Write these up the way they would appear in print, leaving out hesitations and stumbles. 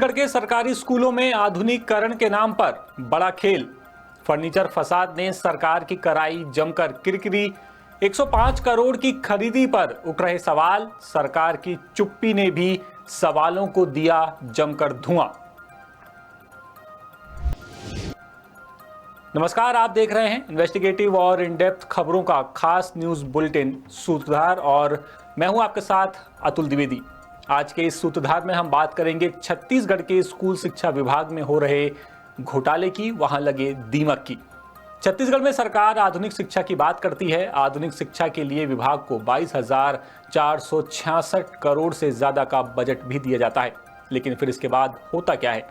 छत्तीसगढ़ के सरकारी स्कूलों में आधुनिकीकरण के नाम पर बड़ा खेल। फर्नीचर फसाद ने सरकार की कराई जमकर किरकिरी। 105 करोड़ की खरीदी पर उठ रहे सवाल, सरकार की चुप्पी ने भी सवालों को दिया जमकर धुआं। नमस्कार, आप देख रहे हैं इन्वेस्टिगेटिव और इन डेप्थ खबरों का खास न्यूज बुलेटिन सूत्रधार, और मैं हूं आपके साथ अतुल द्विवेदी। आज के इस सूत्रधार में हम बात करेंगे छत्तीसगढ़ के स्कूल शिक्षा विभाग में हो रहे घोटाले की, वहां लगे दीमक की। छत्तीसगढ़ में सरकार आधुनिक शिक्षा की बात करती है। आधुनिक शिक्षा के लिए विभाग को 22,466 करोड़ से ज्यादा का बजट भी दिया जाता है। लेकिन फिर इसके बाद होता क्या है?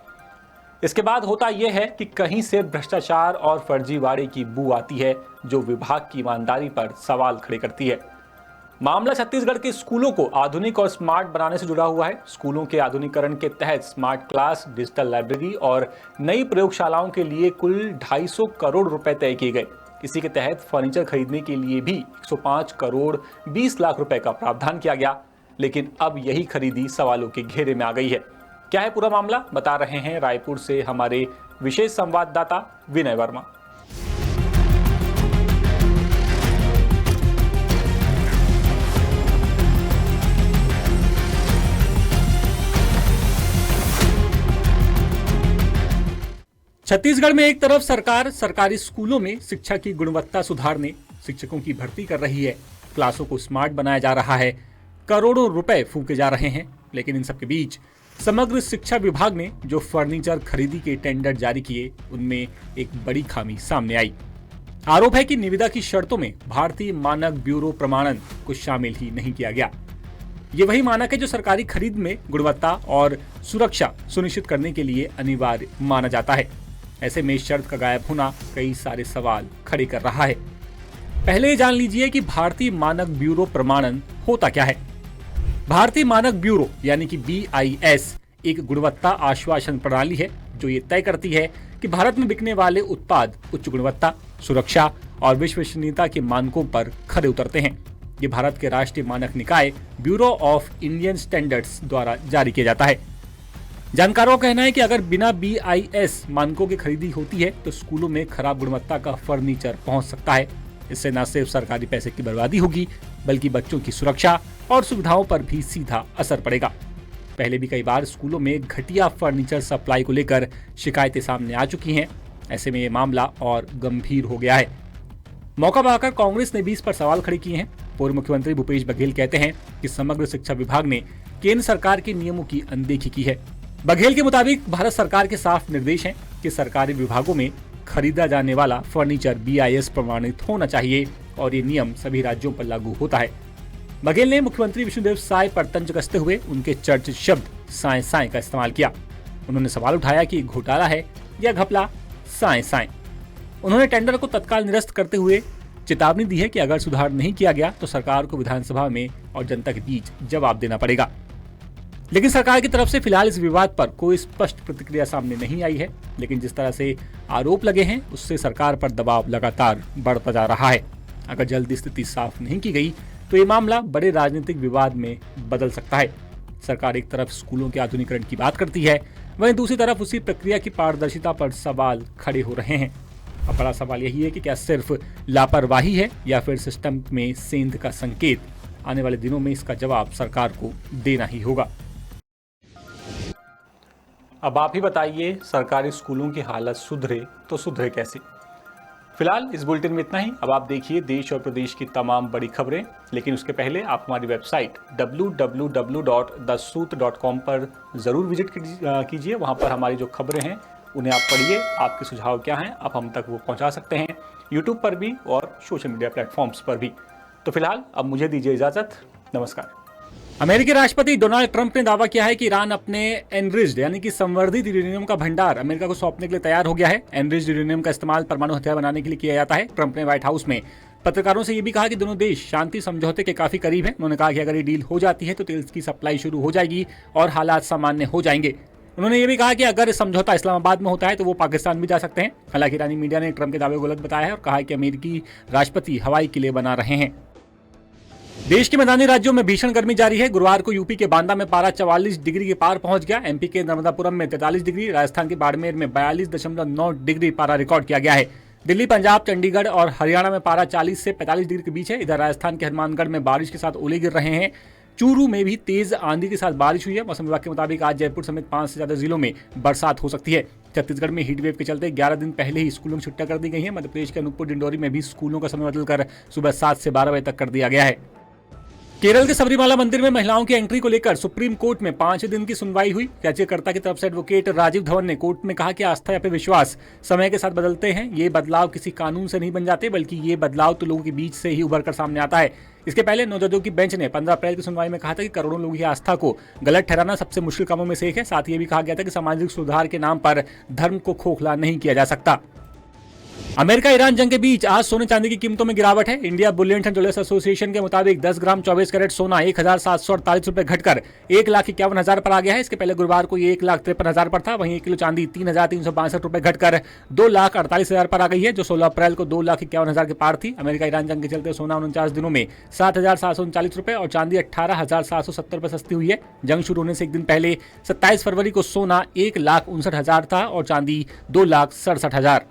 इसके बाद होता यह है कि कहीं से भ्रष्टाचार और फर्जीवाड़े की बू आती है, जो विभाग की ईमानदारी पर सवाल खड़े करती है। मामला छत्तीसगढ़ के स्कूलों को आधुनिक और स्मार्ट बनाने से जुड़ा हुआ है। स्कूलों के आधुनिकीकरण के तहत स्मार्ट क्लास, डिजिटल लाइब्रेरी और नई प्रयोगशालाओं के लिए कुल 250 करोड़ रुपए तय किए गए। इसी के तहत फर्नीचर खरीदने के लिए भी 105 करोड़ 20 लाख रुपए का प्रावधान किया गया। लेकिन अब यही खरीदी सवालों के घेरे में आ गई है। क्या है पूरा मामला, बता रहे हैं रायपुर से हमारे विशेष संवाददाता विनय वर्मा। छत्तीसगढ़ में एक तरफ सरकार सरकारी स्कूलों में शिक्षा की गुणवत्ता सुधारने, शिक्षकों की भर्ती कर रही है, क्लासों को स्मार्ट बनाया जा रहा है, करोड़ों रुपए फूके जा रहे हैं। लेकिन इन सबके बीच समग्र शिक्षा विभाग ने जो फर्नीचर खरीदी के टेंडर जारी किए, उनमें एक बड़ी खामी सामने आई। आरोप है कि निविदा की शर्तों में भारतीय मानक ब्यूरो प्रमाणन को शामिल ही नहीं किया गया। ये वही मानक है जो सरकारी खरीद में गुणवत्ता और सुरक्षा सुनिश्चित करने के लिए अनिवार्य माना जाता है। ऐसे में शर्त का गायब होना कई सारे सवाल खड़े कर रहा है। पहले जान लीजिए कि भारतीय मानक ब्यूरो प्रमाणन होता क्या है। भारतीय मानक ब्यूरो यानी कि BIS एक गुणवत्ता आश्वासन प्रणाली है जो ये तय करती है कि भारत में बिकने वाले उत्पाद उच्च गुणवत्ता, सुरक्षा और विश्वसनीयता के मानकों पर खरे उतरते हैं। ये भारत के राष्ट्रीय मानक निकाय ब्यूरो ऑफ इंडियन स्टैंडर्ड्स द्वारा जारी किया जाता है। जानकारों का कहना है कि अगर बिना BIS मानकों की खरीदी होती है तो स्कूलों में खराब गुणवत्ता का फर्नीचर पहुंच सकता है। इससे न सिर्फ सरकारी पैसे की बर्बादी होगी, बल्कि बच्चों की सुरक्षा और सुविधाओं पर भी सीधा असर पड़ेगा। पहले भी कई बार स्कूलों में घटिया फर्नीचर सप्लाई को लेकर शिकायतें सामने आ चुकी हैं। ऐसे में ये मामला और गंभीर हो गया है। मौका पाकर कांग्रेस ने भी इस पर सवाल खड़े किए हैं। पूर्व मुख्यमंत्री भूपेश बघेल कहते हैं कि समग्र शिक्षा विभाग ने केंद्र सरकार के नियमों की अनदेखी की है। बघेल के मुताबिक भारत सरकार के साफ निर्देश हैं कि सरकारी विभागों में खरीदा जाने वाला फर्नीचर BIS प्रमाणित होना चाहिए और ये नियम सभी राज्यों पर लागू होता है। बघेल ने मुख्यमंत्री विष्णुदेव साय पर तंज कसते हुए उनके चर्चित शब्द साय साय का इस्तेमाल किया। उन्होंने सवाल उठाया कि घोटाला है या घपला, साय साय। उन्होंने टेंडर को तत्काल निरस्त करते हुए चेतावनी दी है कि अगर सुधार नहीं किया गया तो सरकार को विधानसभा में और जनता के बीच जवाब देना पड़ेगा। लेकिन सरकार की तरफ से फिलहाल इस विवाद पर कोई स्पष्ट प्रतिक्रिया सामने नहीं आई है। लेकिन जिस तरह से आरोप लगे हैं, उससे सरकार पर दबाव लगातार बढ़ता जा रहा है। अगर जल्द स्थिति साफ नहीं की गई तो ये मामला बड़े राजनीतिक विवाद में बदल सकता है। सरकार एक तरफ स्कूलों के आधुनिकीकरण की बात करती है, वहीं दूसरी तरफ उसी प्रक्रिया की पारदर्शिता पर सवाल खड़े हो रहे हैं। अब बड़ा सवाल यही है कि क्या सिर्फ लापरवाही है या फिर सिस्टम में सेंध का संकेत? आने वाले दिनों में इसका जवाब सरकार को देना ही होगा। अब आप ही बताइए, सरकारी स्कूलों की हालत सुधरे तो सुधरे कैसे? फिलहाल इस बुलेटिन में इतना ही। अब आप देखिए देश और प्रदेश की तमाम बड़ी खबरें, लेकिन उसके पहले आप हमारी वेबसाइट www.thesoot.com पर जरूर विजिट कीजिए। वहां पर हमारी जो खबरें हैं उन्हें आप पढ़िए। आपके सुझाव क्या हैं, आप हम तक वो पहुंचा सकते हैं, यूट्यूब पर भी और सोशल मीडिया प्लेटफॉर्म्स पर भी। तो फिलहाल अब मुझे दीजिए इजाजत। नमस्कार। अमेरिकी राष्ट्रपति डोनाल्ड ट्रंप ने दावा किया है कि ईरान अपने एनरिच्ड यानी कि संवर्धित यूरेनियम का भंडार अमेरिका को सौंपने के लिए तैयार हो गया है। एनरिच्ड यूरेनियम का इस्तेमाल परमाणु हथियार बनाने के लिए किया जाता है। ट्रंप ने व्हाइट हाउस में पत्रकारों से यह भी कहा कि दोनों देश शांति समझौते के काफी करीब हैं। उन्होंने कहा कि अगर ये डील हो जाती है तो तेल की सप्लाई शुरू हो जाएगी और हालात सामान्य हो जाएंगे। उन्होंने ये भी कहा कि अगर समझौता इस्लामाबाद में होता है तो वो पाकिस्तान भी जा सकते हैं। हालांकि ईरानी मीडिया ने ट्रंप के दावे को गलत बताया है और कहा है कि अमेरिकी राष्ट्रपति हवाई किले बना रहे हैं। देश के मैदानी राज्यों में भीषण गर्मी जारी है। गुरुवार को यूपी के बांदा में पारा 44 डिग्री के पार पहुंच गया। एमपी के नर्मदापुरम में 43 डिग्री, राजस्थान के बाड़मेर में 42.9 डिग्री पारा रिकॉर्ड किया गया है। दिल्ली, पंजाब, चंडीगढ़ और हरियाणा में पारा 40 से 45 डिग्री के बीच है। इधर राजस्थान के हनुमानगढ़ में बारिश के साथ ओले गिर रहे हैं। चूरू में भी तेज आंधी के साथ बारिश हुई है। मौसम विभाग के मुताबिक आज जयपुर समेत 5 से ज्यादा जिलों में बरसात हो सकती है। छत्तीसगढ़ में हीटवेव के चलते 11 दिन पहले ही स्कूलों में छुट्टियां कर दी गई हैं। मध्य प्रदेश के अनूपपुर डिंडोरी में भी स्कूलों का समय बदलकर सुबह 7 से 12 बजे तक कर दिया गया है। केरल के सबरीमाला मंदिर में महिलाओं की एंट्री को लेकर सुप्रीम कोर्ट में 5 दिन की सुनवाई हुई। याचिकाकर्ता की तरफ से एडवोकेट राजीव धवन ने कोर्ट में कहा कि आस्था या फिर विश्वास समय के साथ बदलते हैं। ये बदलाव किसी कानून से नहीं बन जाते, बल्कि ये बदलाव तो लोगों के बीच से ही उभर कर सामने आता है। इसके पहले 9 जजों की बेंच ने 15 अप्रैल की सुनवाई में कहा था कि करोड़ों लोगों की आस्था को गलत ठहराना सबसे मुश्किल कामों में से एक है। साथ ही ये भी कहा गया था कि सामाजिक सुधार के नाम पर धर्म को खोखला नहीं किया जा सकता। अमेरिका ईरान जंग के बीच आज सोने चांदी की कीमतों में गिरावट है। India Boolean and jewellers association के मुताबिक 10 ग्राम 24 कैरेट सोना 1,748 रुपए घटकर 1,51,000 पर आ गया है। इसके पहले गुरुवार को ये 1,53,000 पर था। वहीं 1 किलो चांदी 3,362 रुपए घटकर 2,48,000 पर आ गई है, जो 16 अप्रैल को 2,51,000 के पार थी। अमेरिका ईरान जंग के चलते सोना 49 दिनों में 7,739 रुपए और चांदी 18,770 रुपए सस्ती हुई है। जंग शुरू होने से एक दिन पहले 27 फरवरी को सोना 1,59,000 था और चांदी 2,67,000।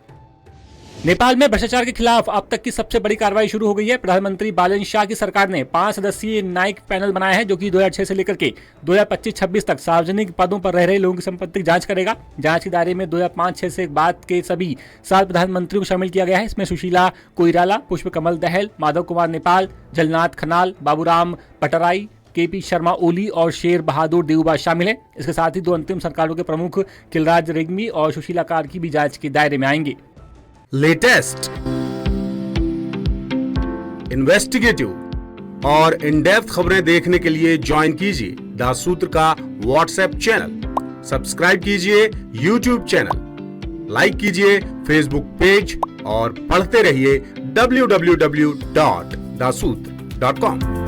नेपाल में भ्रष्टाचार के खिलाफ अब तक की सबसे बड़ी कार्रवाई शुरू हो गई है। प्रधानमंत्री बालन शाह की सरकार ने 5 सदस्यीय न्यायिक पैनल बनाया है, जो कि 2006 से लेकर के 2025-26 तक सार्वजनिक पदों पर रह रहे लोगों की संपत्ति की जांच करेगा। जांच के दायरे में 2005-6 से बाद के सभी 7 प्रधानमंत्रियों को शामिल किया गया है। इसमें सुशीला कोइराला, पुष्पकमल दहल, माधव कुमार नेपाल, जलनाथ खनाल, बाबूराम भट्टराई, केपी शर्मा ओली और शेर बहादुर देउबा शामिल है। इसके साथ ही 2 अंतरिम सरकारों के प्रमुख खिलराज रेग्मी और सुशीला कार की भी जांच के दायरे में आएंगे। लेटेस्ट, इन्वेस्टिगेटिव और इन डेप्थ खबरें देखने के लिए ज्वाइन कीजिए द सूत्र का व्हाट्सएप चैनल, सब्सक्राइब कीजिए यूट्यूब चैनल, लाइक कीजिए फेसबुक पेज और पढ़ते रहिए www.daसूत्र.com।